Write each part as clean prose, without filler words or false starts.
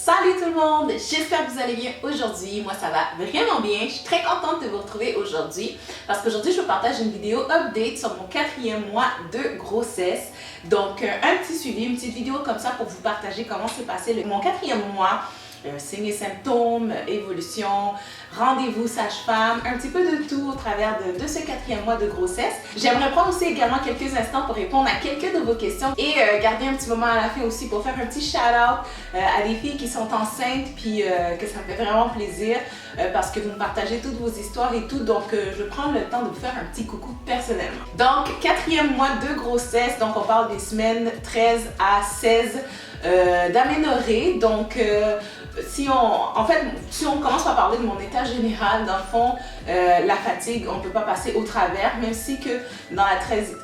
Salut tout le monde, j'espère que vous allez bien aujourd'hui. Moi ça va vraiment bien, je suis très contente de vous retrouver aujourd'hui parce qu'aujourd'hui je vous partage une vidéo update sur mon 4e mois de grossesse. Donc un petit suivi, une petite vidéo comme ça pour vous partager comment s'est passé mon 4e mois. Signes et symptômes, évolution, rendez-vous sage-femme, un petit peu de tout au travers de ce 4e mois de grossesse. J'aimerais prendre aussi également quelques instants pour répondre à quelques de vos questions et garder un petit moment à la fin aussi pour faire un petit shout-out à des filles qui sont enceintes puis que ça me fait vraiment plaisir parce que vous me partagez toutes vos histoires et tout, donc je prends le temps de vous faire un petit coucou personnellement. Donc 4e mois de grossesse, donc on parle des semaines 13 à 16 d'aménorrhée. Donc si on commence par parler de mon état général, dans le fond, la fatigue, on ne peut pas passer au travers, même si que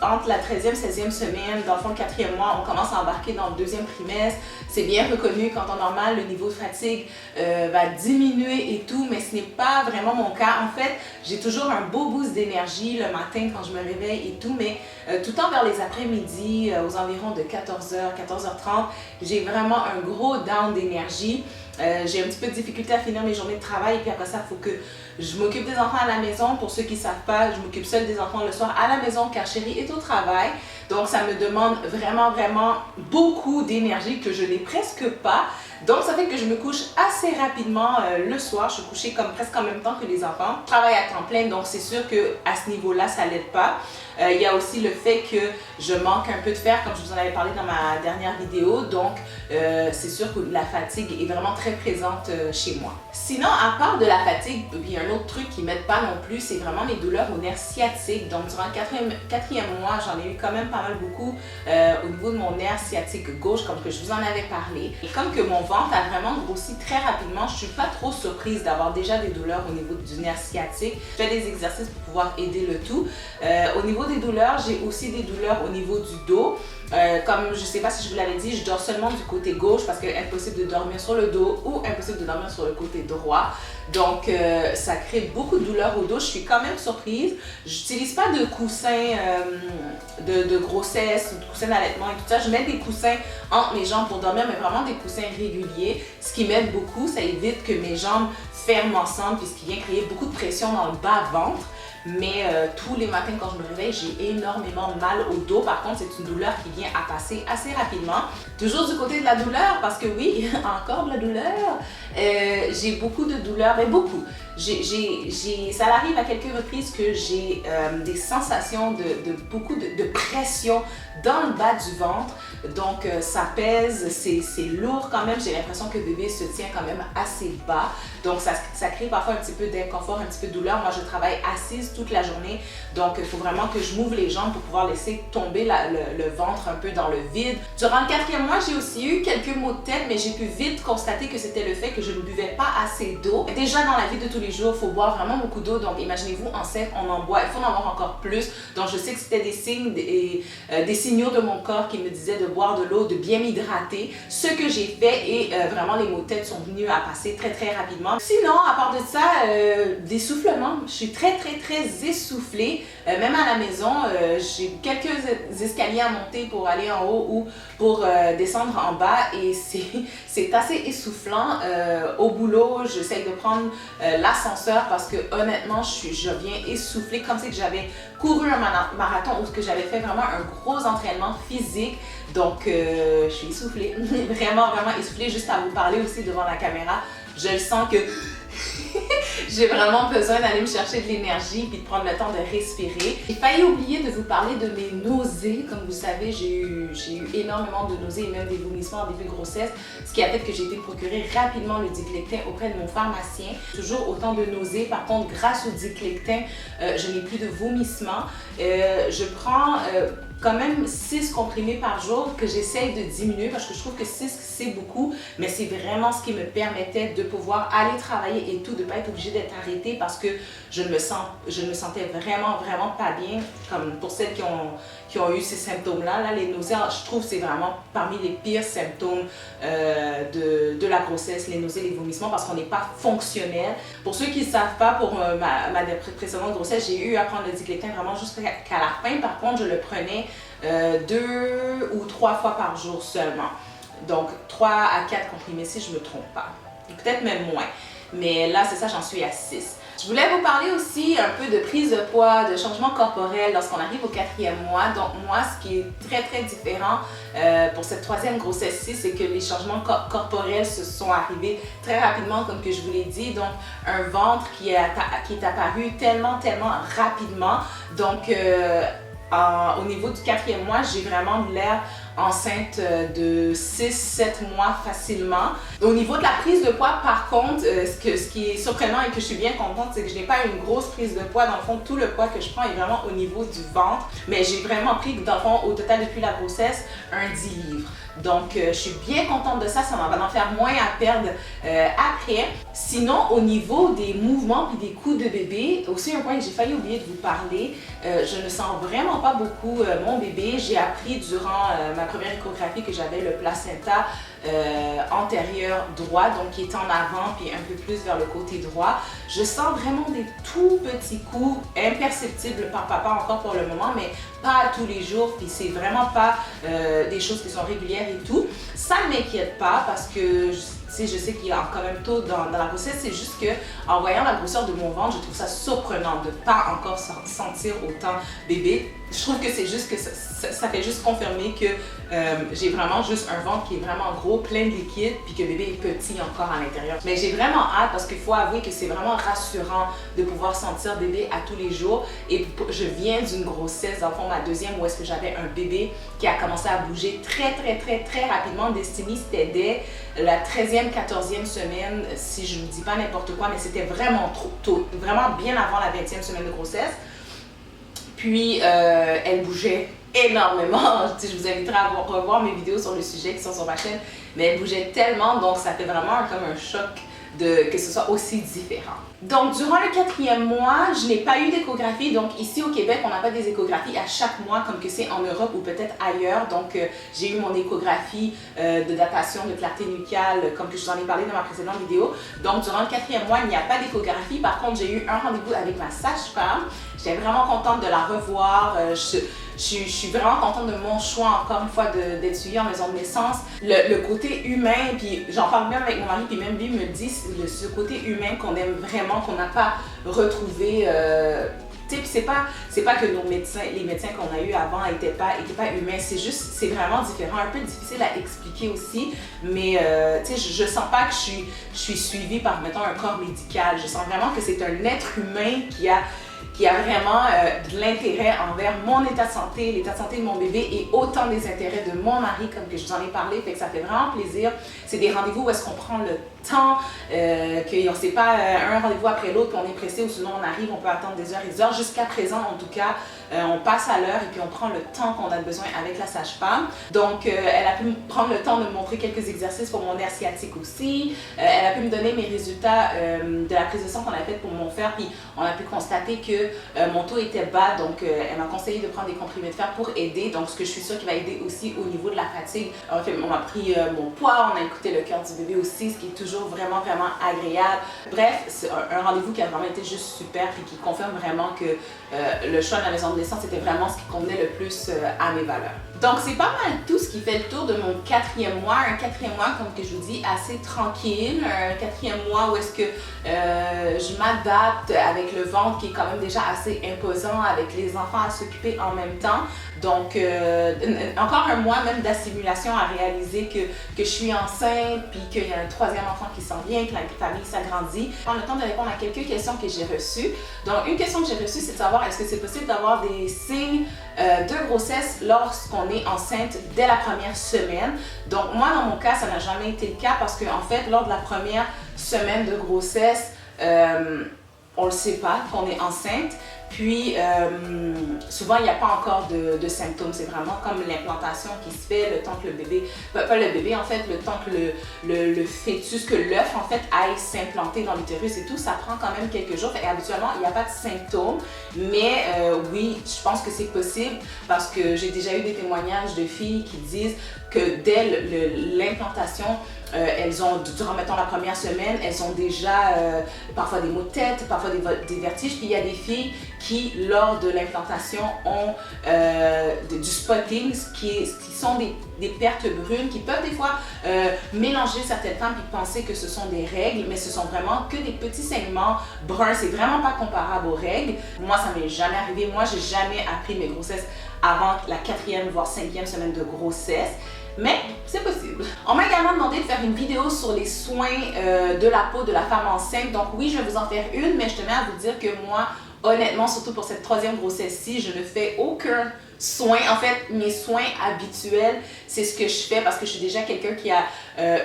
entre la 13e et 16e semaine, dans le fond, le 4e mois, on commence à embarquer dans le 2e trimestre. C'est bien reconnu qu'en temps normal, le niveau de fatigue va diminuer et tout, mais ce n'est pas vraiment mon cas. En fait, j'ai toujours un beau boost d'énergie le matin quand je me réveille et tout, mais tout le temps vers les après-midi, aux environs de 14h, 14h30, j'ai vraiment un gros down d'énergie. J'ai un petit peu de difficulté à finir mes journées de travail et puis après ça, il faut que je m'occupe des enfants à la maison. Pour ceux qui ne savent pas, je m'occupe seule des enfants le soir à la maison car chérie est au travail. Donc ça me demande vraiment beaucoup d'énergie que je n'ai presque pas. Donc ça fait que je me couche assez rapidement le soir. Je suis couchée comme presque en même temps que les enfants. Je travaille à temps plein, donc c'est sûr qu'à ce niveau-là, ça l'aide pas. Il y a aussi le fait que je manque un peu de fer, comme je vous en avais parlé dans ma dernière vidéo. Donc c'est sûr que la fatigue est vraiment très présente chez moi. Sinon, à part de la fatigue, il y a un autre truc qui m'aide pas non plus, c'est vraiment mes douleurs aux nerfs sciatiques. Donc durant le 4e mois, j'en ai eu quand même pas mal beaucoup au niveau de mon nerf sciatique gauche, comme que je vous en avais parlé. Et comme que mon ventre a vraiment grossi très rapidement, je suis pas trop surprise d'avoir déjà des douleurs au niveau du nerf sciatique. Je fais des exercices pour pouvoir aider le tout. Au niveau des douleurs, j'ai aussi des douleurs au niveau du dos. Comme je sais pas si je vous l'avais dit, je dors seulement du côté gauche parce que impossible de dormir sur le dos ou impossible de dormir sur le côté droit. Donc ça crée beaucoup de douleurs au dos. Je suis quand même surprise. J'utilise pas de coussins de grossesse ou de coussins d'allaitement et tout ça. Je mets des coussins entre mes jambes pour dormir, mais vraiment des coussins réguliers. Ce qui m'aide beaucoup, ça évite que mes jambes ferment ensemble puisqu'il vient créer beaucoup de pression dans le bas-ventre. Mais tous les matins quand je me réveille, j'ai énormément mal au dos. Par contre, c'est une douleur qui vient à passer assez rapidement. Toujours du côté de la douleur, parce que oui, encore de la douleur. J'ai beaucoup de douleurs, mais beaucoup. Ça arrive à quelques reprises que j'ai des sensations de beaucoup de pression dans le bas du ventre. Donc ça pèse, c'est lourd quand même. J'ai l'impression que bébé se tient quand même assez bas. Donc ça crée parfois un petit peu d'inconfort, un petit peu de douleur. Moi je travaille assise toute la journée. Donc il faut vraiment que je m'ouvre les jambes pour pouvoir laisser tomber le ventre un peu dans le vide. Durant le 4e mois, j'ai aussi eu quelques maux de tête, mais j'ai pu vite constater que c'était le fait que je ne buvais pas assez d'eau. Déjà dans la vie de tous les jours, il faut boire vraiment beaucoup d'eau. Donc imaginez-vous enceinte, on en boit, il faut en avoir encore plus. Donc je sais que c'était des signes des signaux de mon corps qui me disaient de boire de l'eau, de bien m'hydrater. Ce que j'ai fait et vraiment les maux de tête sont venus à passer très rapidement. Sinon, à part de ça, d'essoufflement. Je suis très essoufflée. Même à la maison, j'ai quelques escaliers à monter pour aller en haut ou pour descendre en bas et c'est assez essoufflant. Au boulot, j'essaie de prendre l'ascenseur parce que honnêtement, je viens essoufflée comme si j'avais couru un marathon ou que j'avais fait vraiment un gros entraînement physique. Donc, je suis essoufflée, vraiment essoufflée. Juste à vous parler aussi devant la caméra, je le sens que j'ai vraiment besoin d'aller me chercher de l'énergie puis de prendre le temps de respirer. J'ai failli oublier de vous parler de mes nausées. Comme vous savez, j'ai eu énormément de nausées et même des vomissements en début de grossesse, ce qui a fait que j'ai été procurer rapidement le Diclectin auprès de mon pharmacien. Toujours autant de nausées. Par contre, grâce au Diclectin, je n'ai plus de vomissements. Je prends quand même 6 comprimés par jour que j'essaye de diminuer parce que je trouve que 6 c'est beaucoup, mais c'est vraiment ce qui me permettait de pouvoir aller travailler et tout, de ne pas être obligée d'être arrêtée parce que je me sentais vraiment pas bien. Comme pour celles qui ont eu ces symptômes-là, les nausées, je trouve que c'est vraiment parmi les pires symptômes de la grossesse, les nausées, les vomissements, parce qu'on n'est pas fonctionnel. Pour ceux qui ne savent pas, pour ma précédente grossesse, j'ai eu à prendre le Diclectin vraiment jusqu'à la fin. Par contre, je le prenais 2 ou 3 fois par jour seulement. Donc 3 à 4 comprimés si je ne me trompe pas. Peut-être même moins. Mais là, c'est ça, j'en suis à 6. Je voulais vous parler aussi un peu de prise de poids, de changement corporel lorsqu'on arrive au 4e mois. Donc moi, ce qui est très très différent pour cette 3e grossesse-ci, c'est que les changements corporels se sont arrivés très rapidement, comme que je vous l'ai dit. Donc un ventre qui est apparu tellement rapidement. Donc au niveau du 4e mois, j'ai vraiment l'air enceinte de 6-7 mois facilement. Au niveau de la prise de poids, par contre, ce qui est surprenant et que je suis bien contente, c'est que je n'ai pas une grosse prise de poids. Dans le fond, tout le poids que je prends est vraiment au niveau du ventre. Mais j'ai vraiment pris, dans le fond, au total depuis la grossesse, un 10 livres. Donc, je suis bien contente de ça. Ça va en faire moins à perdre après. Sinon, au niveau des mouvements et des coups de bébé, aussi un point que j'ai failli oublier de vous parler, je ne sens vraiment pas beaucoup mon bébé. J'ai appris durant ma première échographie que j'avais le placenta antérieur droit, donc qui est en avant puis un peu plus vers le côté droit. Je sens vraiment des tout petits coups imperceptibles par papa encore pour le moment, mais pas tous les jours, puis c'est vraiment pas des choses qui sont régulières et tout. Ça ne m'inquiète pas parce que je sais qu'il y a quand même tôt dans la grossesse, c'est juste que en voyant la grosseur de mon ventre, je trouve ça surprenant de ne pas encore sentir autant bébé. Je trouve que c'est juste que ça fait juste confirmer que j'ai vraiment juste un ventre qui est vraiment gros, plein de liquide, puis que bébé est petit encore à l'intérieur. Mais j'ai vraiment hâte parce qu'il faut avouer que c'est vraiment rassurant de pouvoir sentir bébé à tous les jours. Et je viens d'une grossesse, dans le fond, ma 2e, où est-ce que j'avais un bébé qui a commencé à bouger très rapidement. Destiny, c'était dès la 13e, 14e semaine, si je ne vous dis pas n'importe quoi, mais c'était vraiment trop tôt, vraiment bien avant la 20e semaine de grossesse. Puis, elle bougeait énormément. Je vous inviterai à revoir mes vidéos sur le sujet qui sont sur ma chaîne, mais elle bougeait tellement, donc ça fait vraiment comme un choc que ce soit aussi différent. Donc, durant le 4e mois, je n'ai pas eu d'échographie. Donc, ici au Québec, on n'a pas des échographies à chaque mois comme que c'est en Europe ou peut-être ailleurs. Donc, j'ai eu mon échographie de datation de clarté nucléale, comme que je vous en ai parlé dans ma précédente vidéo. Donc, durant le 4e mois, il n'y a pas d'échographie. Par contre, j'ai eu un rendez-vous avec ma sage-femme. J'étais vraiment contente de la revoir. Je suis vraiment contente de mon choix, encore une fois, d'être suivie en maison de naissance. Le côté humain, puis j'en parle même avec mon mari, puis même lui me dit ce côté humain qu'on aime vraiment, qu'on n'a pas retrouvé. Tu sais, puis c'est pas que les médecins qu'on a eu avant étaient pas humains, c'est juste, c'est vraiment différent, un peu difficile à expliquer aussi, mais tu sais, je sens pas que je suis suivie par, mettons, un corps médical. Je sens vraiment que c'est un être humain qui a vraiment de l'intérêt envers mon état de santé, l'état de santé de mon bébé et autant des intérêts de mon mari, comme que je vous en ai parlé, fait que ça fait vraiment plaisir. C'est des rendez-vous où est-ce qu'on prend le temps, que c'est pas un rendez-vous après l'autre, puis on est pressé ou sinon on arrive, on peut attendre des heures et des heures. Jusqu'à présent, en tout cas, on passe à l'heure et puis on prend le temps qu'on a besoin avec la sage-femme. Donc, elle a pu prendre le temps de me montrer quelques exercices pour mon nerf sciatique aussi. Elle a pu me donner mes résultats de la prise de sang qu'on a faite pour mon fer, puis on a pu constater que mon taux était bas, donc elle m'a conseillé de prendre des comprimés de fer pour aider, donc ce que je suis sûre qui va aider aussi au niveau de la fatigue. On a pris mon poids, on a écouté le cœur du bébé aussi, ce qui est toujours vraiment agréable. Bref, c'est un rendez-vous qui a vraiment été juste super et qui confirme vraiment que le choix de la maison de naissance était vraiment ce qui convenait le plus à mes valeurs. Donc c'est pas mal tout ce qui fait le tour de mon 4e mois, un 4e mois comme que je vous dis assez tranquille, un 4e mois où est-ce que je m'adapte avec le ventre qui est quand même déjà assez imposant, avec les enfants à s'occuper en même temps. Donc encore un mois même d'assimilation à réaliser que je suis enceinte, puis qu'il y a un 3e enfant qui s'en vient, que la famille s'agrandit. Je prends le temps de répondre à quelques questions que j'ai reçues. Donc une question que j'ai reçue, c'est de savoir est-ce que c'est possible d'avoir des signes de grossesse lorsqu'on est enceinte dès la première semaine. Donc moi dans mon cas ça n'a jamais été le cas parce que en fait lors de la première semaine de grossesse on le sait pas qu'on est enceinte. Puis, souvent, il n'y a pas encore de symptômes. C'est vraiment comme l'implantation qui se fait, le temps que le bébé, pas le bébé en fait, le temps que le fœtus, que l'œuf en fait aille s'implanter dans l'utérus et tout, ça prend quand même quelques jours. Et habituellement, il n'y a pas de symptômes. Mais oui, je pense que c'est possible parce que j'ai déjà eu des témoignages de filles qui disent que dès l'implantation, elles ont, durant mettons la première semaine, elles ont déjà parfois des maux de tête, parfois des vertiges. Puis il y a des filles qui, lors de l'implantation, ont du spotting, qui sont des pertes brunes qui peuvent des fois mélanger certaines femmes et penser que ce sont des règles, mais ce sont vraiment que des petits saignements bruns. C'est vraiment pas comparable aux règles. Moi, ça m'est jamais arrivé. Moi, j'ai jamais appris mes grossesses avant la 4e voire 5e semaine de grossesse. Mais c'est possible. On m'a également demandé de faire une vidéo sur les soins de la peau de la femme enceinte. Donc oui, je vais vous en faire une, mais je tenais à vous dire que moi, honnêtement, surtout pour cette 3e grossesse-ci, je ne fais aucun soin. En fait, mes soins habituels, c'est ce que je fais parce que je suis déjà quelqu'un qui a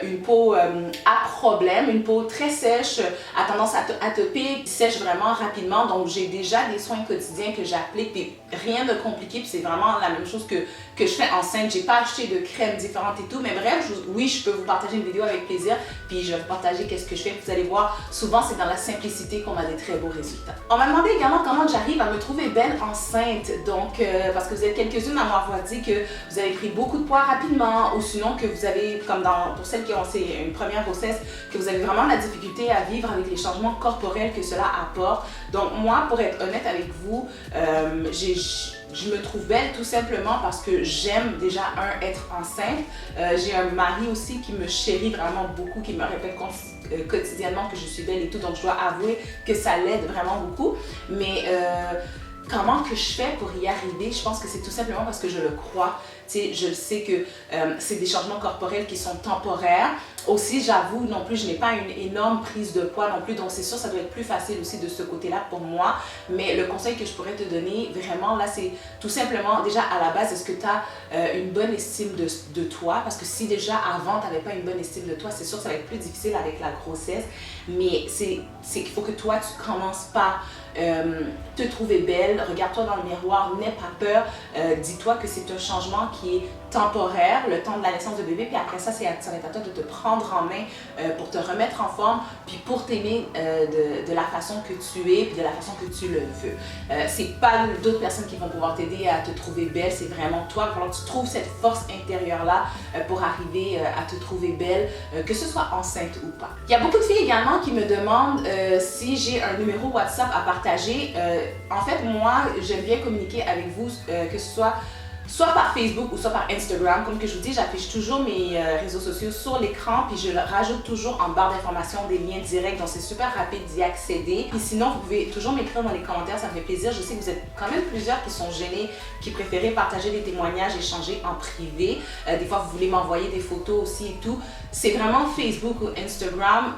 une peau à problème, une peau très sèche, a tendance à atopique, qui sèche vraiment rapidement. Donc, j'ai déjà des soins quotidiens que j'applique, puis rien de compliqué, puis c'est vraiment la même chose que je fais enceinte. J'ai pas acheté de crèmes différentes et tout, mais bref, oui, je peux vous partager une vidéo avec plaisir, puis je vais vous partager qu'est-ce que je fais. Vous allez voir, souvent, c'est dans la simplicité qu'on a des très beaux résultats. On m'a demandé également comment j'arrive à me trouver belle enceinte. Donc, parce que vous êtes quelques-unes à m'avoir dit que vous avez pris beaucoup de poids rapidement, ou sinon que vous avez, comme pour celles qui ont une première grossesse, que vous avez vraiment de la difficulté à vivre avec les changements corporels que cela apporte. Donc moi, pour être honnête avec vous, je me trouve belle tout simplement parce que j'aime déjà être enceinte. J'ai un mari aussi qui me chérit vraiment beaucoup, qui me répète quotidiennement que je suis belle et tout, donc je dois avouer que ça l'aide vraiment beaucoup. Mais comment que je fais pour y arriver? Je pense que c'est tout simplement parce que je le crois. Tu sais, je sais que c'est des changements corporels qui sont temporaires. Aussi, j'avoue, non plus, je n'ai pas une énorme prise de poids non plus, donc c'est sûr, ça doit être plus facile aussi de ce côté-là pour moi. Mais le conseil que je pourrais te donner, vraiment, là, c'est tout simplement, déjà, à la base, est-ce que tu as une bonne estime de toi? Parce que si déjà, avant, tu n'avais pas une bonne estime de toi, c'est sûr que ça va être plus difficile avec la grossesse. Mais c'est qu'il faut que toi, tu commences par te trouver belle. Regarde-toi dans le miroir, n'aie pas peur. Dis-toi que c'est un changement qui est temporaire, le temps de la naissance de bébé, puis après ça, ça va être à toi de te prendre en main pour te remettre en forme, puis pour t'aimer de la façon que tu es, puis de la façon que tu le veux. C'est pas d'autres personnes qui vont pouvoir t'aider à te trouver belle, c'est vraiment toi. Il va falloir que tu trouves cette force intérieure-là pour arriver à te trouver belle, que ce soit enceinte ou pas. Il y a beaucoup de filles également qui me demandent si j'ai un numéro WhatsApp à partager. En fait, moi, j'aime bien communiquer avec vous, que ce soit par Facebook ou soit par Instagram. Comme que je vous dis, j'affiche toujours mes réseaux sociaux sur l'écran, puis je rajoute toujours en barre d'informations des liens directs, donc c'est super rapide d'y accéder. Et sinon, vous pouvez toujours m'écrire dans les commentaires, ça me fait plaisir. Je sais que vous êtes quand même plusieurs qui sont gênés, qui préféraient partager des témoignages, échanger en privé. Des fois, vous voulez m'envoyer des photos aussi et tout. C'est vraiment Facebook ou Instagram.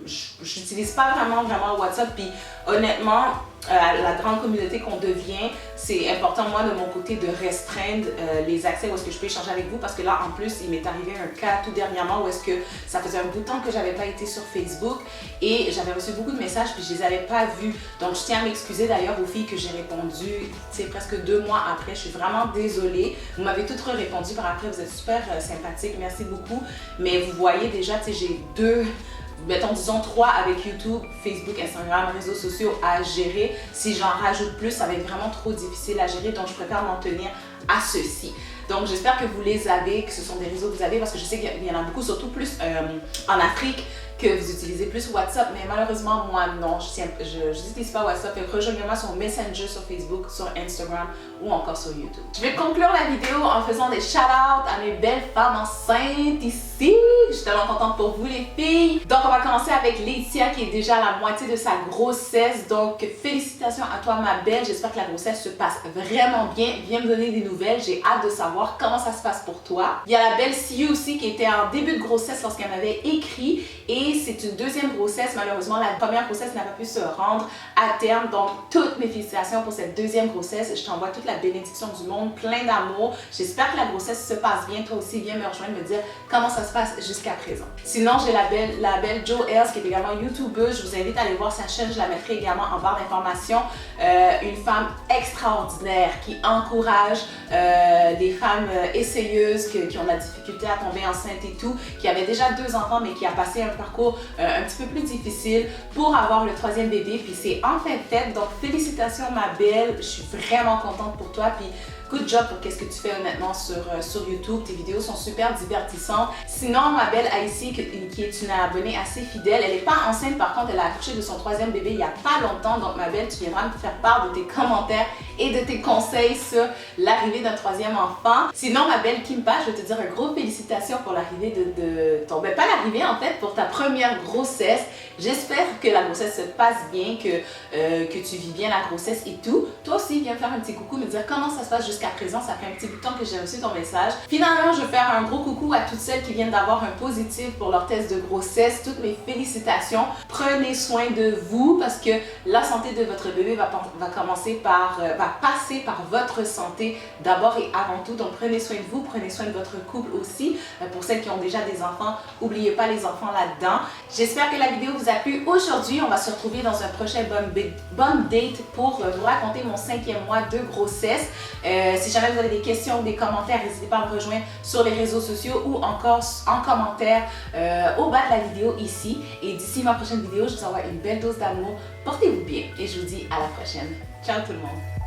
Je n'utilise pas vraiment WhatsApp, puis honnêtement, la grande communauté qu'on devient, c'est important, moi, de mon côté, de restreindre les accès où est-ce que je peux échanger avec vous, parce que là, en plus, il m'est arrivé un cas tout dernièrement où est-ce que ça faisait un bout de temps que j'avais pas été sur Facebook et j'avais reçu beaucoup de messages puis je les avais pas vus. Donc, je tiens à m'excuser d'ailleurs aux filles que j'ai répondu, tu sais, presque 2 mois après. Je suis vraiment désolée. Vous m'avez toutes répondu par après, vous êtes super sympathiques, merci beaucoup. Mais vous voyez déjà, tu sais, j'ai disons 3 avec YouTube, Facebook, Instagram, réseaux sociaux à gérer. Si j'en rajoute plus, ça va être vraiment trop difficile à gérer, donc je préfère m'en tenir à ceci. Donc j'espère que vous les avez, que ce sont des réseaux que vous avez, parce que je sais qu'il y en a beaucoup, surtout plus en Afrique, que vous utilisez plus WhatsApp, mais malheureusement moi non, je n'utilise pas WhatsApp. Rejoignez-moi sur Messenger, sur Facebook, sur Instagram ou encore sur YouTube. Je vais conclure la vidéo en faisant des shout-outs à mes belles femmes enceintes ici. Je suis tellement contente pour vous les filles. Donc on va commencer avec Laetitia qui est déjà à la moitié de sa grossesse. Donc félicitations à toi ma belle, j'espère que la grossesse se passe vraiment bien. Viens me donner des nouvelles, j'ai hâte de savoir comment ça se passe pour toi. Il y a la belle Siu aussi qui était en début de grossesse lorsqu'elle m'avait écrit, et c'est une 2e grossesse. Malheureusement, la première grossesse n'a pas pu se rendre à terme. Donc, toutes mes félicitations pour cette 2e grossesse. Je t'envoie toute la bénédiction du monde, plein d'amour. J'espère que la grossesse se passe bien. Toi aussi, viens me rejoindre, me dire comment ça se passe jusqu'à présent. Sinon, j'ai la belle Jo Els qui est également YouTubeuse. Je vous invite à aller voir sa chaîne. Je la mettrai également en barre d'informations. Une femme extraordinaire qui encourage les femmes essayeuses qui ont de la difficulté à tomber enceinte et tout, qui avait déjà 2 enfants mais qui a passé un parcours un petit peu plus difficile pour avoir le 3e bébé, puis c'est enfin fait. Donc félicitations ma belle, je suis vraiment contente pour toi. Puis good job pour qu'est-ce que tu fais honnêtement sur YouTube. Tes vidéos sont super divertissantes. Sinon, ma belle Icy, qui est une abonnée assez fidèle, elle n'est pas enceinte, par contre, elle a accouché de son 3e bébé il n'y a pas longtemps. Donc, ma belle, tu viendras me faire part de tes commentaires et de tes conseils sur l'arrivée d'un 3e enfant. Sinon, ma belle Kimpa, je veux te dire un gros félicitations pour l'arrivée de ton... Ben, pas l'arrivée en fait, pour ta première grossesse. J'espère que la grossesse se passe bien, que tu vis bien la grossesse et tout. Toi aussi, viens me faire un petit coucou, me dire comment ça se passe jusqu'à présent. Ça fait un petit bout de temps que j'ai reçu ton message. Finalement, je veux faire un gros coucou à toutes celles qui viennent d'avoir un positif pour leur test de grossesse. Toutes mes félicitations. Prenez soin de vous parce que la santé de votre bébé va passer par votre santé d'abord et avant tout. Donc, prenez soin de vous, prenez soin de votre couple aussi. Pour celles qui ont déjà des enfants, n'oubliez pas les enfants là-dedans. J'espère que la vidéo vous a plu. Aujourd'hui, on va se retrouver dans un prochain Bum Date pour vous raconter mon 5e mois de grossesse. Si jamais vous avez des questions ou des commentaires, n'hésitez pas à me rejoindre sur les réseaux sociaux ou encore en commentaire au bas de la vidéo ici. Et d'ici ma prochaine vidéo, je vous envoie une belle dose d'amour. Portez-vous bien et je vous dis à la prochaine. Ciao tout le monde!